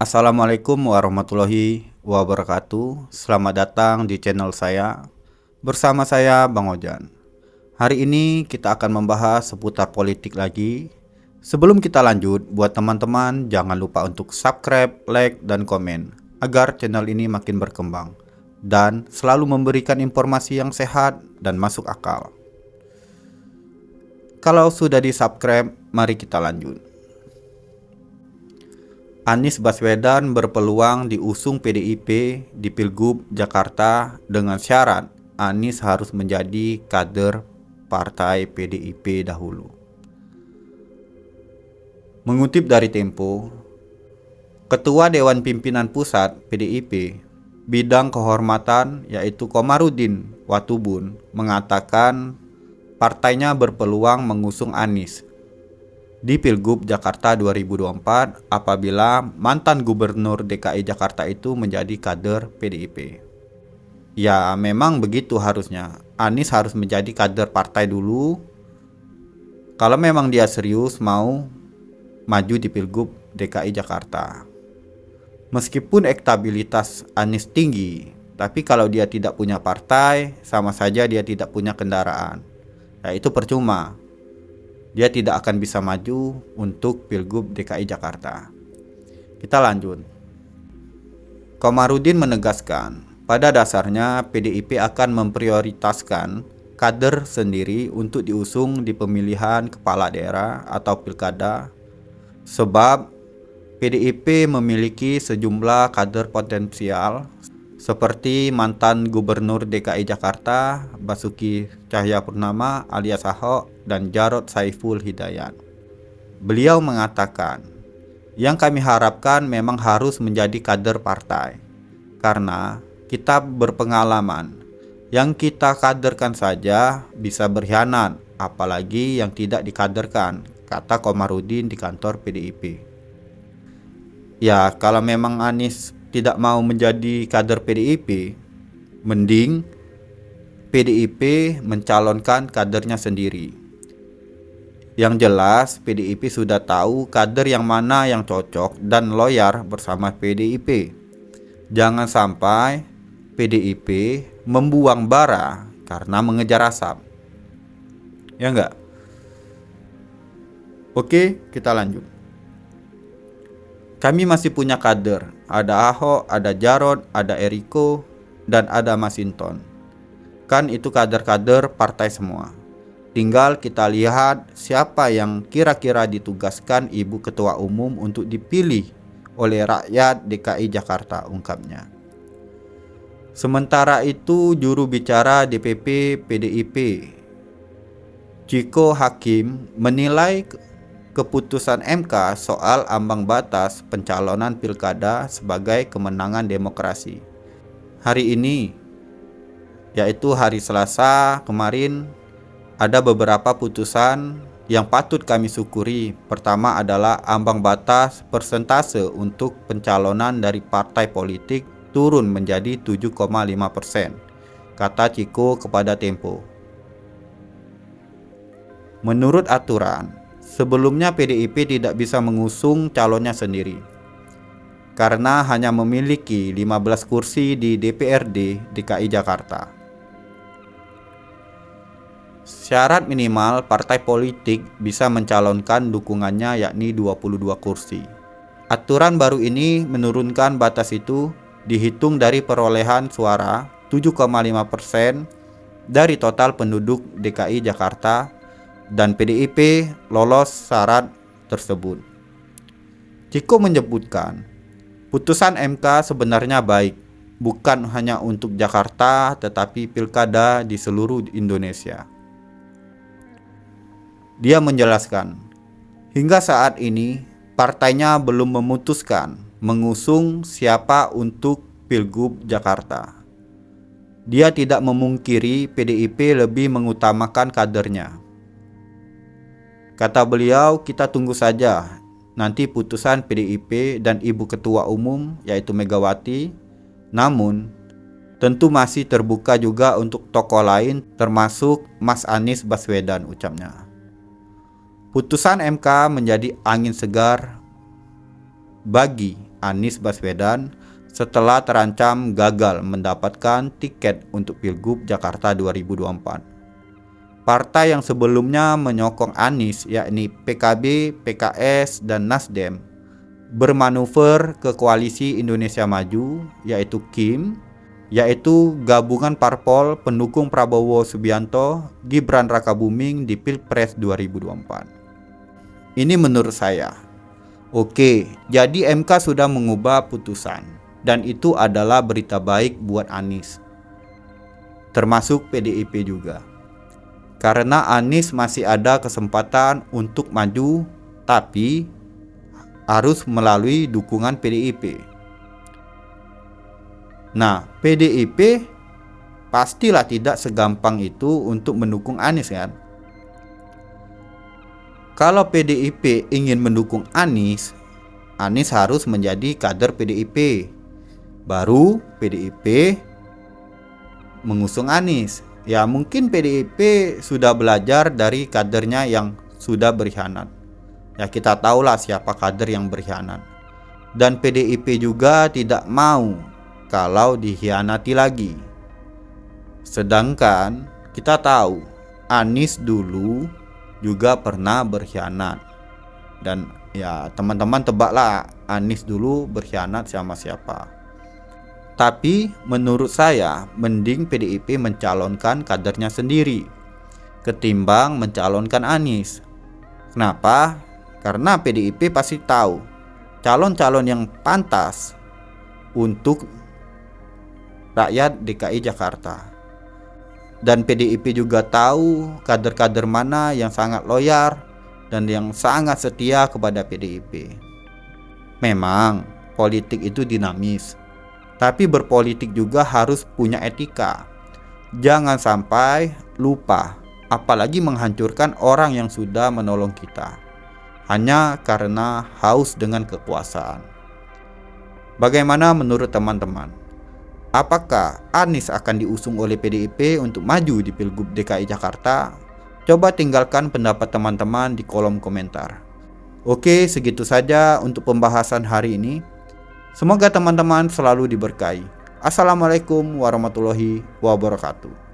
Assalamualaikum warahmatullahi wabarakatuh. Selamat datang di channel saya. Bersama saya Bang Ojan. Hari ini kita akan membahas seputar politik lagi. Sebelum kita lanjut, buat teman-teman jangan lupa untuk subscribe, like, dan komen agar channel ini makin berkembang dan selalu memberikan informasi yang sehat dan masuk akal. Kalau sudah di-subscribe, mari kita lanjut. Anies Baswedan berpeluang diusung PDIP di Pilgub Jakarta dengan syarat Anies harus menjadi kader partai PDIP dahulu. Mengutip dari Tempo, Ketua Dewan Pimpinan Pusat PDIP bidang kehormatan yaitu Komarudin Watubun mengatakan partainya berpeluang mengusung Anies di Pilgub Jakarta 2024 apabila mantan Gubernur DKI Jakarta itu menjadi kader PDIP. Ya memang begitu harusnya. Anies harus menjadi kader partai dulu. Kalau memang dia serius mau maju di Pilgub DKI Jakarta. Meskipun elektabilitas Anies tinggi, tapi kalau dia tidak punya partai, sama saja dia tidak punya kendaraan. Ya itu percuma. Dia tidak akan bisa maju untuk Pilgub DKI Jakarta. Kita lanjut. Komarudin menegaskan, pada dasarnya PDIP akan memprioritaskan kader sendiri untuk diusung di pemilihan kepala daerah atau pilkada, sebab PDIP memiliki sejumlah kader potensial seperti mantan Gubernur DKI Jakarta Basuki Cahayapurnama alias Ahok dan Jarod Saiful Hidayat. Beliau mengatakan, yang kami harapkan memang harus menjadi kader partai, karena kita berpengalaman. Yang kita kaderkan saja bisa berkhianat, apalagi yang tidak dikaderkan, kata Komarudin di kantor PDIP. Ya, kalau memang Anies tidak mau menjadi kader PDIP, mending PDIP mencalonkan kadernya sendiri. Yang jelas PDIP sudah tahu kader yang mana yang cocok dan loyal bersama PDIP. Jangan sampai PDIP membuang bara karena mengejar asap. Ya enggak? Oke, kita lanjut. Kami masih punya kader, ada Ahok, ada Jarod, ada Eriko, dan ada Masinton. Kan itu kader-kader partai semua. Tinggal kita lihat siapa yang kira-kira ditugaskan Ibu Ketua Umum untuk dipilih oleh rakyat DKI Jakarta, ungkapnya. Sementara itu juru bicara DPP PDIP, Ciko Hakim, menilai keputusan MK soal ambang batas pencalonan pilkada sebagai kemenangan demokrasi. Hari ini, yaitu hari Selasa kemarin, ada beberapa putusan yang patut kami syukuri. Pertama adalah ambang batas persentase untuk pencalonan dari partai politik turun menjadi 7,5%, kata Ciko kepada Tempo. Menurut aturan, sebelumnya PDIP tidak bisa mengusung calonnya sendiri karena hanya memiliki 15 kursi di DPRD DKI Jakarta. Syarat minimal partai politik bisa mencalonkan dukungannya yakni 22 kursi. Aturan baru ini menurunkan batas itu dihitung dari perolehan suara 7,5% dari total penduduk DKI Jakarta dan PDIP lolos syarat tersebut. Ciko menyebutkan, putusan MK sebenarnya baik, bukan hanya untuk Jakarta tetapi pilkada di seluruh Indonesia. Dia menjelaskan, hingga saat ini partainya belum memutuskan mengusung siapa untuk Pilgub Jakarta. Dia tidak memungkiri PDIP lebih mengutamakan kadernya. Kata beliau, kita tunggu saja nanti putusan PDIP dan Ibu Ketua Umum yaitu Megawati. Namun, tentu masih terbuka juga untuk tokoh lain termasuk Mas Anies Baswedan, ucapnya. Putusan MK menjadi angin segar bagi Anies Baswedan setelah terancam gagal mendapatkan tiket untuk Pilgub Jakarta 2024. Partai yang sebelumnya menyokong Anies, yakni PKB, PKS, dan Nasdem, bermanuver ke koalisi Indonesia Maju, yaitu KIM, yaitu gabungan parpol pendukung Prabowo Subianto, Gibran Rakabuming di Pilpres 2024. Ini menurut saya. Oke, jadi MK sudah mengubah putusan, dan itu adalah berita baik buat Anies, termasuk PDIP juga. Karena Anies masih ada kesempatan untuk maju, tapi harus melalui dukungan PDIP. Nah, PDIP pastilah tidak segampang itu untuk mendukung Anies kan. Kalau PDIP ingin mendukung Anies, Anies harus menjadi kader PDIP. Baru PDIP mengusung Anies. Ya mungkin PDIP sudah belajar dari kadernya yang sudah berkhianat. Ya kita tahulah siapa kader yang berkhianat. Dan PDIP juga tidak mau kalau dikhianati lagi. Sedangkan kita tahu Anies dulu juga pernah berkhianat. Dan ya teman-teman tebaklah Anies dulu berkhianat sama siapa. Tapi menurut saya mending PDIP mencalonkan kadernya sendiri ketimbang mencalonkan Anies. Kenapa? Karena PDIP pasti tahu calon-calon yang pantas untuk rakyat DKI Jakarta. Dan PDIP juga tahu kader-kader mana yang sangat loyal dan yang sangat setia kepada PDIP. Memang politik itu dinamis, tapi berpolitik juga harus punya etika. Jangan sampai lupa, apalagi menghancurkan orang yang sudah menolong kita hanya karena haus dengan kekuasaan. Bagaimana menurut teman-teman? Apakah Anies akan diusung oleh PDIP untuk maju di Pilgub DKI Jakarta? Coba tinggalkan pendapat teman-teman di kolom komentar. Oke, segitu saja untuk pembahasan hari ini. Semoga teman-teman selalu diberkahi. Assalamualaikum warahmatullahi wabarakatuh.